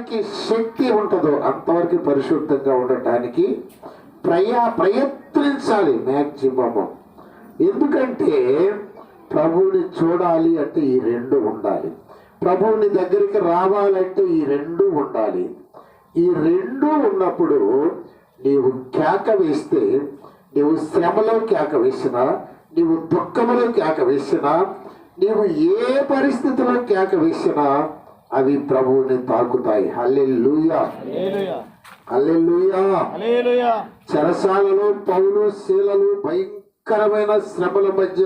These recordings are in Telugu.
ఎంతవరకు శక్తి ఉంటుందో అంతవరకు పరిశుద్ధంగా ఉండటానికి ప్రయత్నించాలి మ్యాక్సిమము. ఎందుకంటే ప్రభువుని చూడాలి అంటే ఈ రెండు ఉండాలి, ప్రభువుని దగ్గరికి రావాలంటే ఈ రెండు ఉండాలి. ఈ రెండు ఉన్నప్పుడు నీవు కేక వేస్తే, నీవు శ్రమలో కేక వేసినా, నీవు దుఃఖంలో కేక వేసినా, నీవు ఏ పరిస్థితిలో కేక వేసినా అవి ప్రభువుని తాకుతాయి. హల్లెలూయా, హల్లెలూయా, హల్లెలూయా. చెరసాలలో పౌలు శీలలు భయంకరమైన శ్రమల మధ్య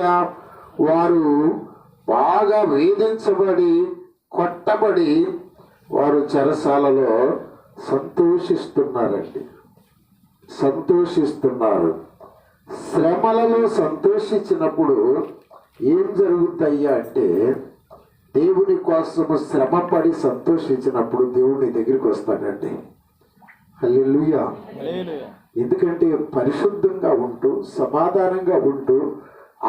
వారు బాగా వేధించబడి కొట్టబడి వారు చెరసాలలో సంతోషిస్తున్నారండి, సంతోషిస్తున్నారు. శ్రమలలో సంతోషించినప్పుడు ఏం జరుగుతాయ్యా అంటే, దేవుని కోసము శ్రమపడి సంతోషించినప్పుడు దేవుని దగ్గరికి వస్తాడండి. హల్లెలూయా. ఎందుకంటే పరిశుద్ధంగా ఉంటూ సమాధానంగా ఉంటూ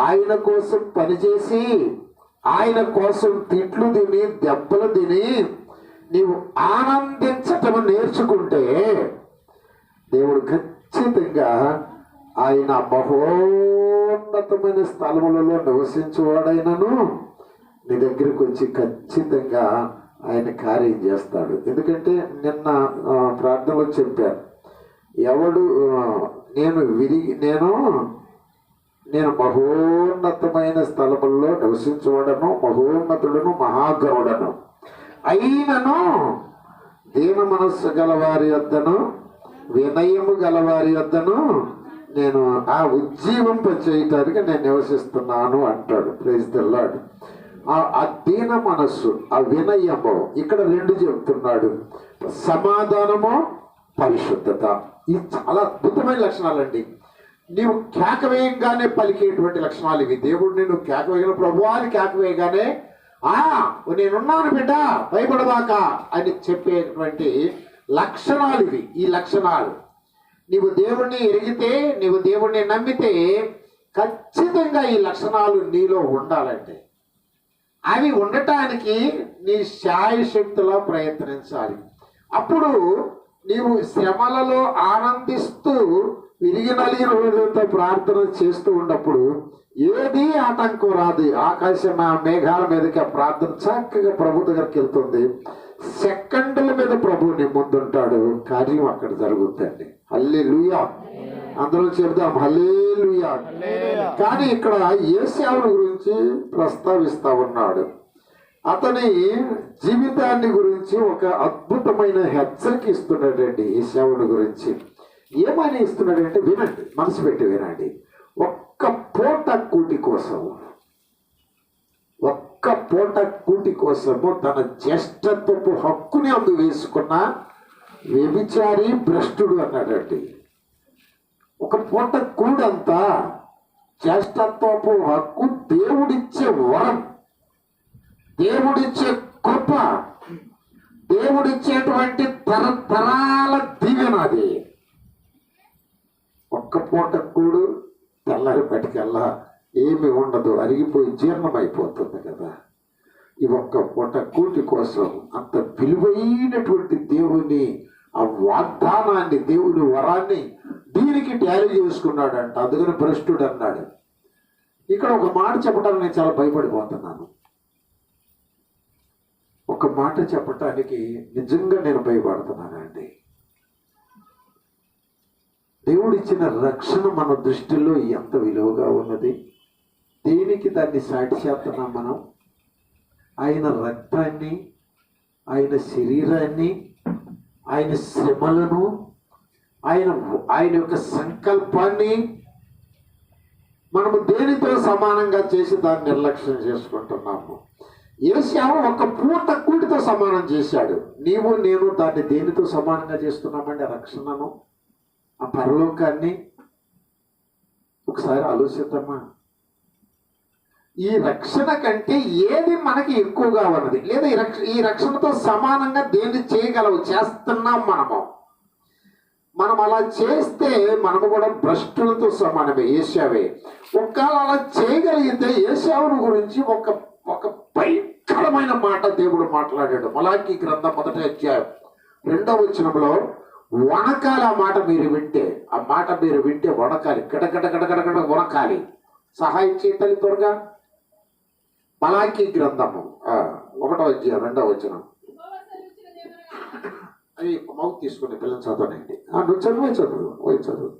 ఆయన కోసం పనిచేసి ఆయన కోసం తిట్లు తిని దెబ్బలు తిని నీవు ఆనందించటం నేర్చుకుంటే దేవుడు ఖచ్చితంగా ఆయన మహోన్నతమైన స్థలములలో నివసించేవాడైనను నీ దగ్గరికి వచ్చి ఖచ్చితంగా ఆయన కార్యం చేస్తాడు. ఎందుకంటే నిన్న ప్రార్థనలో చెప్పారు, ఎవడు నేను మహోన్నతమైన స్థలముల్లో నివసించవడను, మహోన్నతుడను, మహాగరుడను అయినను దీన మనస్సు గలవారి వద్దను, వినయము గలవారి వద్దను నేను ఆ ఉజ్జీవింప చేయటానికి నేను నివసిస్తున్నాను అంటాడు. Praise the lord. ఆ దీన మనస్సు, ఆ వినయము, ఇక్కడ రెండు చెప్తున్నాడు, సమాధానము, పరిశుద్ధత. ఇది చాలా అద్భుతమైన లక్షణాలండి. నీవు కేక వేయంగానే పలికేటువంటి లక్షణాలు ఇవి. దేవుడు నేను కేక వేయగల ప్రభువాని కేక వేయగానే నేనున్నాను బిడ్డ భయపడదాకా అని చెప్పేటువంటి లక్షణాలు ఇవి. ఈ లక్షణాలు నీవు దేవుణ్ణి ఎరిగితే, నీవు దేవుణ్ణి నమ్మితే ఖచ్చితంగా ఈ లక్షణాలు నీలో ఉండాలంటే అవి ఉండటానికి నీ శాయశక్తిలో ప్రయత్నించాలి. అప్పుడు నీవు శ్రమలలో ఆనందిస్తూ విరిగి నలిగిన హృదయంతో ప్రార్థన చేస్తూ ఉన్నప్పుడు ఏది ఆటంకం రాదు. ఆకాశం ఆ మేఘాల మీదకి ఆ ప్రార్థన చక్కగా ప్రభు దగ్గరికి వెళ్తుంది. సెకండ్ల మీద ప్రభు నీ ముందుంటాడు, కార్యం అక్కడ జరుగుతుంది. హల్లెలూయా. అందరూ చెబుదాం హల్లెలూయా. కానీ ఇక్కడ యేషయావుని గురించి ప్రస్తావిస్తా ఉన్నాడు. అతని జీవితాన్ని గురించి ఒక అద్భుతమైన హెచ్చరిక ఇస్తున్నాడండి యేషయావుని గురించి. ఏమని ఇస్తున్నాడంటే వినండి, మనసు పెట్టి వినండి. ఒక్క పూట కూటి కోసము తన జ్యేష్ఠత్వపు హక్కుని అందు వేసుకున్న వ్యభిచారి భ్రష్టుడు అన్నాడండి. ఒక పూట కూడంతా జ్యేష్ఠత్వపు హక్కు దేవుడిచ్చే వరం, దేవుడిచ్చే కృప, దేవుడిచ్చేటువంటి తరతరాల దీవెనది. ఒక్క పూట కూడు తెల్లారి పట్టుకెల్లా ఏమి ఉండదు, అరిగిపోయి జీర్ణమైపోతుంది కదా. ఈ ఒక్క పూట కూటి కోసం అంత విలువైనటువంటి దేవుని ఆ వాగ్దానాన్ని, దేవుని వరాన్ని దీనికి ట్యాలీ చేసుకున్నాడంట. అందుకని భ్రష్టుడు అన్నాడు. ఇక్కడ ఒక మాట చెప్పడానికి నేను చాలా భయపడిపోతున్నాను. ఒక మాట చెప్పటానికి నిజంగా నేను భయపడుతున్నానండి. దేవుడిచ్చిన రక్షణ మన దృష్టిలో ఎంత విలువగా ఉన్నది. దేనికి దాన్ని సాటి చేస్తున్నాం మనం? ఆయన రక్తాన్ని, ఆయన శరీరాన్ని, ఆయన శ్రమలను, ఆయన యొక్క సంకల్పాన్ని మనము దేనితో సమానంగా చేసి దాన్ని నిర్లక్ష్యం చేసుకుంటున్నాము. యేషయావు ఒక పూట కూటితో సమానం చేశాడు. నీవు నేను దాన్ని దేనితో సమానంగా చేస్తున్నామండి? రక్షణను, ఆ పరలోకాన్ని. ఒకసారి ఆలోచిద్దామా? ఈ రక్షణ కంటే ఏది మనకి ఎక్కువగా ఉన్నది? లేదా ఈ రక్షణతో సమానంగా దేన్ని చేయగలవు? చేస్తున్నాం మనం అలా చేస్తే మనము కూడా భ్రష్టులతో సమానమే. యేషయావే ఒకవేళ అలా చేయగలిగితే యేషయావును గురించి ఒక భయంకరమైన మాట దేవుడు మాట్లాడాడు. మలాకీ గ్రంథం 1వ అధ్యాయం 2వ వచనంలో వణకాలి. ఆ మాట మీరు వింటే వణకాలి, గడగడ వణకాలి. సహాయం చేయతలి త్వరగా. మలాకీ గ్రంథము 1వ అధ్యాయం 2వ వచనం. అది మౌత్ తీసుకుని పిల్లలు చదవనండి. నువ్వు చదువు.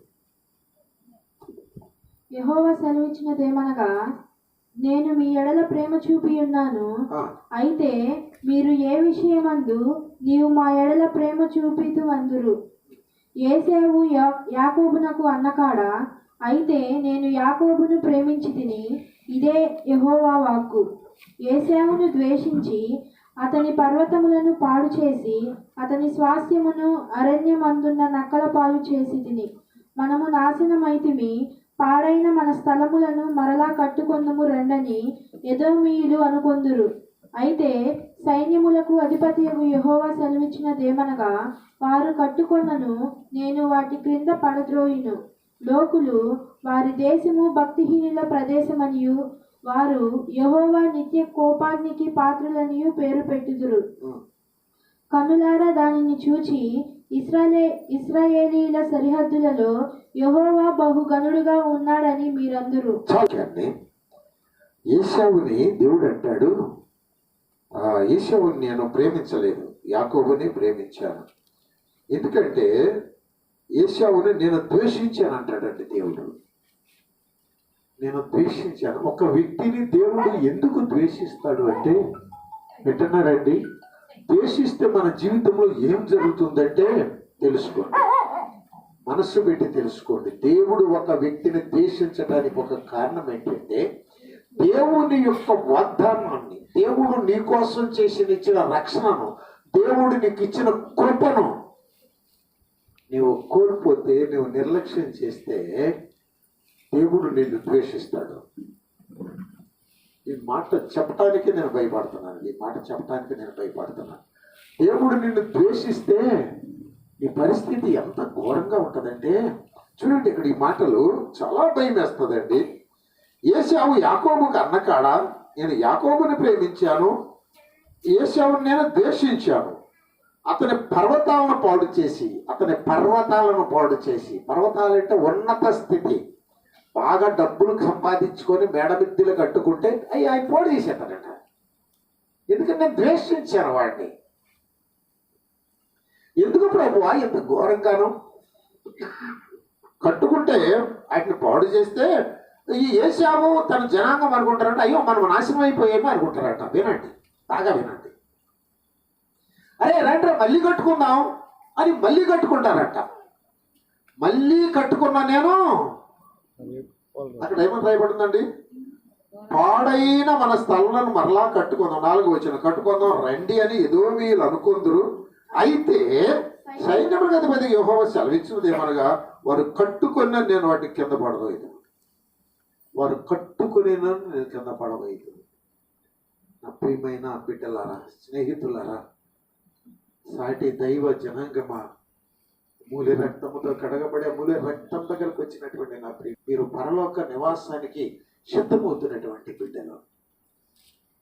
యెహోవా సెలవిచ్చినదేమనగా, నేను మీ ఎడల ప్రేమ చూపి ఉన్నాను. అయితే మీరు ఏ విషయమందు నీవు మా ఎడల ప్రేమ చూపితు అందురు. ఏసేవు యాకోబునకు అన్నకాడా, అయితే నేను యాకోబును ప్రేమించి తిని, ఇదే యెహోవా వాక్కు. ఏసేవును ద్వేషించి అతని పర్వతములను పాడు చేసి అతని స్వాస్థ్యమును అరణ్యమందున్న నక్కల పాలు చేసి తిని, మనము నాశనమైతిమి, పాడైన మన స్థలములను మరలా కట్టుకొందుము రండని ఎదోమీయులు అనుకొందురు. అయితే సైన్యములకు అధిపతియగు యెహోవా సెలవిచ్చినదేమనగా, వారు కట్టుకొన్నను, నేను వాటి క్రింద పడద్రోయును. లోకులు వారి దేశము భక్తిహీనుల ప్రదేశమనియు వారు యెహోవా నిత్య కోపాగ్నికి పాత్రులనియు పేరు పెట్టుదురు. కన్నులారా దానిని చూచి ఇశ్రాయేలీల సరిహద్దులలో యెహోవా బహుగనుడుగా ఉన్నాడని మీరందరూ. ఏశావుని దేవుడు అంటాడు, ఏశావుని నేను ప్రేమించలేదు, యాకోబుని ప్రేమించాను. ఎందుకంటే ఏశావుని నేను ద్వేషించాను అంటాడండి దేవుడు. నేను ద్వేషించాను. ఒక వ్యక్తిని దేవుడు ఎందుకు ద్వేషిస్తాడు అంటే, వింటున్నారండి, ద్వేషిస్తే మన జీవితంలో ఏం జరుగుతుందంటే తెలుసుకోండి, మనస్సు పెట్టి తెలుసుకోండి. దేవుడు ఒక వ్యక్తిని ద్వేషించడానికి ఒక కారణం ఏంటంటే, దేవుని యొక్క వాగ్దానాన్ని, దేవుడు నీ కోసం ఇచ్చిన రక్షణను, దేవుడు నీకు ఇచ్చిన కృపను నీవు కోల్పోతే, నువ్వు నిర్లక్ష్యం చేస్తే దేవుడు నిన్ను ద్వేషిస్తాడు. ఈ మాట చెప్పటానికి నేను భయపడుతున్నాను. దేవుడు నిన్ను ద్వేషిస్తే ఈ పరిస్థితి ఎంత ఘోరంగా ఉంటుందంటే, చూడండి ఇక్కడ ఈ మాటలు చాలా భయం వేస్తుందండి. ఏశావు యాకోబుకు అన్నకాడా, నేను యాకోబుని ప్రేమించాను, ఏశావుని నేను ద్వేషించాను. అతని పర్వతాలను పాడు చేసి పర్వతాలంటే ఉన్నత స్థితి, బాగా డబ్బులు సంపాదించుకొని మేడమిద్దెలు కట్టుకుంటే ఆయన పోడు చేసేస్తాడట. ఎందుకంటే నేను ద్వేషించాను వాడిని. ఎందుకు ప్రభువా ఇంత ఘోరంగాను? కట్టుకుంటే వాటిని పాడు చేస్తే ఈ ఏశావు తన జనాంగం అనుకుంటారంట, అయ్యో మనం నాశనం అయిపోయేమో అనుకుంటారట. వినండి, బాగా వినండి. అరే రండి మళ్ళీ కట్టుకుందాం అని మళ్ళీ కట్టుకుంటారట. మళ్ళీ కట్టుకున్నా నేను, అక్కడ ఏమని రాయబడిందండి, పాడైన మన స్థలాలను మరలా కట్టుకుందాం. 4వ వచనం, కట్టుకుందాం రండి అని ఎదోమీయులు అనుకుందరు. అయితే సైన్యములకు అధిపతి యెహోవా సెలవిచ్చినదేమనగా, వారు కట్టుకున్న నేను వాటికి కింద పడబోయేది. నేను కింద పడబోయేది. నా ప్రియమైన బిడ్డలారా, స్నేహితులారా, సాటి దైవ జనాంగమా, మూలి రక్తముతో కడగబడే మూలి రక్తం దగ్గరకు వచ్చినటువంటి నా ప్రియ, మీరు పరలోక నివాసానికి సిద్ధమవుతున్నటువంటి బిడ్డలు,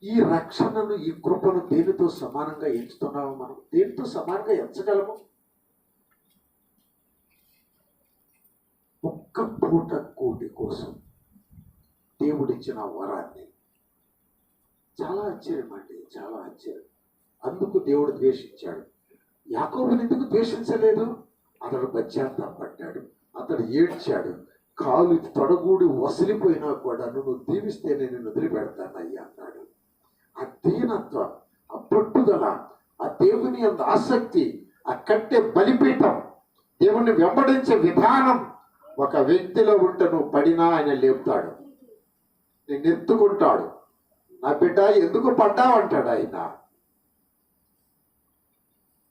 ఈ రక్షణను, ఈ కృపను దేనితో సమానంగా ఎంచుతున్నాము? మనం దేనితో సమానంగా ఎంచగలము? ఒక్క పూట కూటి కోసం దేవుడిచ్చిన వరాన్ని. చాలా ఆశ్చర్యం అండి, చాలా ఆశ్చర్యం. అందుకు దేవుడు ద్వేషించాడు. యాకోబుని ఎందుకు ద్వేషించలేదు? అతడు పశ్చాత్తాపడ్డాడు, అతడు ఏడ్చాడు. కాలు తొడగూడి వసిలిపోయినా కూడా నువ్వు దీవిస్తే నేను వదిలిపెడతానయ్యా అన్నాడు. ఆ దీనత్వం, ఆ పట్టుదల, ఆ దేవుని అంత ఆసక్తి, ఆ కట్టే బలిపీఠం, దేవుణ్ణి వెంబడించే విధానం ఒక వ్యక్తిలో ఉంటే నువ్వు పడినా ఆయన లేపుతాడు, నేను ఎత్తుకుంటాడు. నా బిడ్డ ఎందుకు పడ్డావంటాడు ఆయన.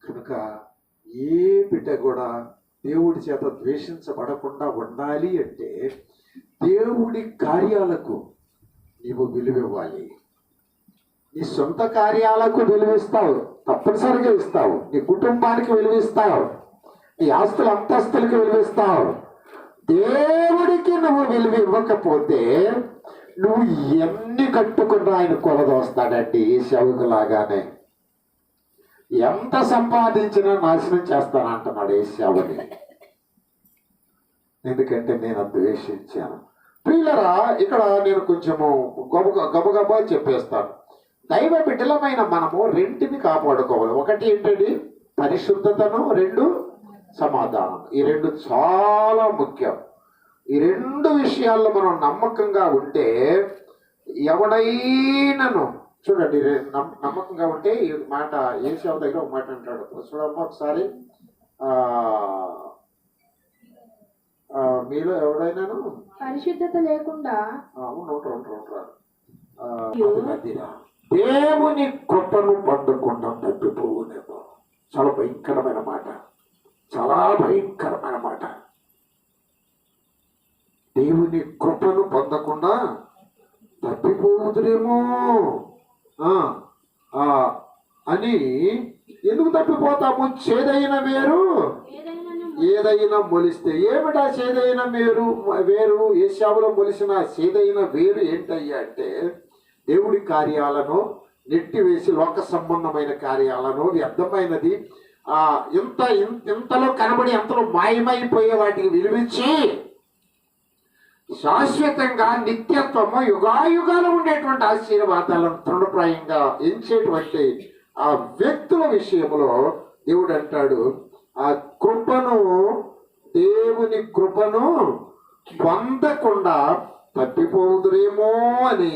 కనుక ఏ బిడ్డ కూడా దేవుడి చేత ద్వేషించబడకుండా ఉండాలి అంటే దేవుడి కార్యాలకు నీవు విలువివ్వాలి. నీ సొంత కార్యాలకు విలువిస్తావు, తప్పనిసరిగా ఇస్తావు. నీ కుటుంబానికి విలువిస్తావు, నీ ఆస్తుల అంతస్తులకు విలువిస్తావు. దేవుడికి నువ్వు విలువ ఇవ్వకపోతే నువ్వు ఎన్ని కట్టుకున్నా ఆయన కొలదోస్తాడండి. ఈ శవుకు లాగానే ఎంత సంపాదించినా నాశనం చేస్తానంటున్నాడు ఏశావుని. ఎందుకంటే నేను ద్వేషించాను. ప్రియులరా, ఇక్కడ నేను కొంచెము గబగబా చెప్పేస్తాను. దైవ బిడ్డలమైన మనము రెంటిని కాపాడుకోవాలి. ఒకటి ఏంటండి? పరిశుద్ధతను, రెండు సమాధానం. ఈ రెండు చాలా ముఖ్యం. ఈ రెండు విషయాల్లో మనం నమ్మకంగా ఉంటే ఎవడైనాను చూడండి, నమ్మకంగా ఉంటే ఈ మాట ఏశావు దగ్గర ఒక మాట అంటాడు. చూడమ్మా ఒకసారి, మీలో ఎవడైనాను పరిశుద్ధత లేకుండా దేవుని కృపను పొందకుండా తప్పిపోవునేమో. చాలా భయంకరమైన మాట, చాలా భయంకరమైన మాట. దేవుని కృపను పొందకుండా తప్పిపోవుదురేమో అని. ఎందుకు తప్పిపోతాము? చేదైన వేరు ఏదైనా మొలిస్తే. ఏమిటా చేదైన వేరు? ఏశావులో మొలిసిన చేదైన వేరు ఏంటయ్యా అంటే, దేవుడి కార్యాలను నెట్టివేసి లోక సంబంధమైన కార్యాలను, వ్యర్థమైనది ఇంతలో కనబడి ఎంతలో మాయమైపోయే వాటికి విలువించి శాశ్వతంగా నిత్యత్వము యుగాయుగాలు ఉండేటువంటి ఆశీర్వాదాలను తృణప్రాయంగా ఎంచేటువంటి ఆ వ్యక్తుల విషయంలో దేవుడు అంటాడు, ఆ కృపను, దేవుని కృపను పొందకుండా తప్పిపోదురేమో అని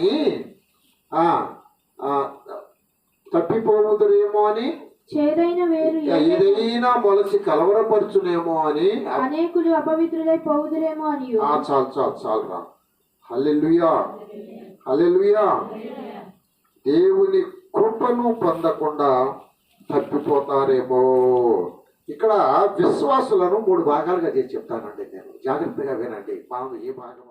చేదైన వేరు ఏదైనా మొలసి కలవరపరచునేమో అని అనేకులు అపవిత్రులై పోవుదురేమో అని. చాలు రా. హల్లెలూయా, హల్లెలూయా. దేవుని కృపను పొందకుండా తప్పిపోతారేమో. ఇక్కడ విశ్వాసులను 3 భాగాలుగా చేసి చెప్తానండి నేను. జాగ్రత్తగా వినండి. మనం ఏ భాగం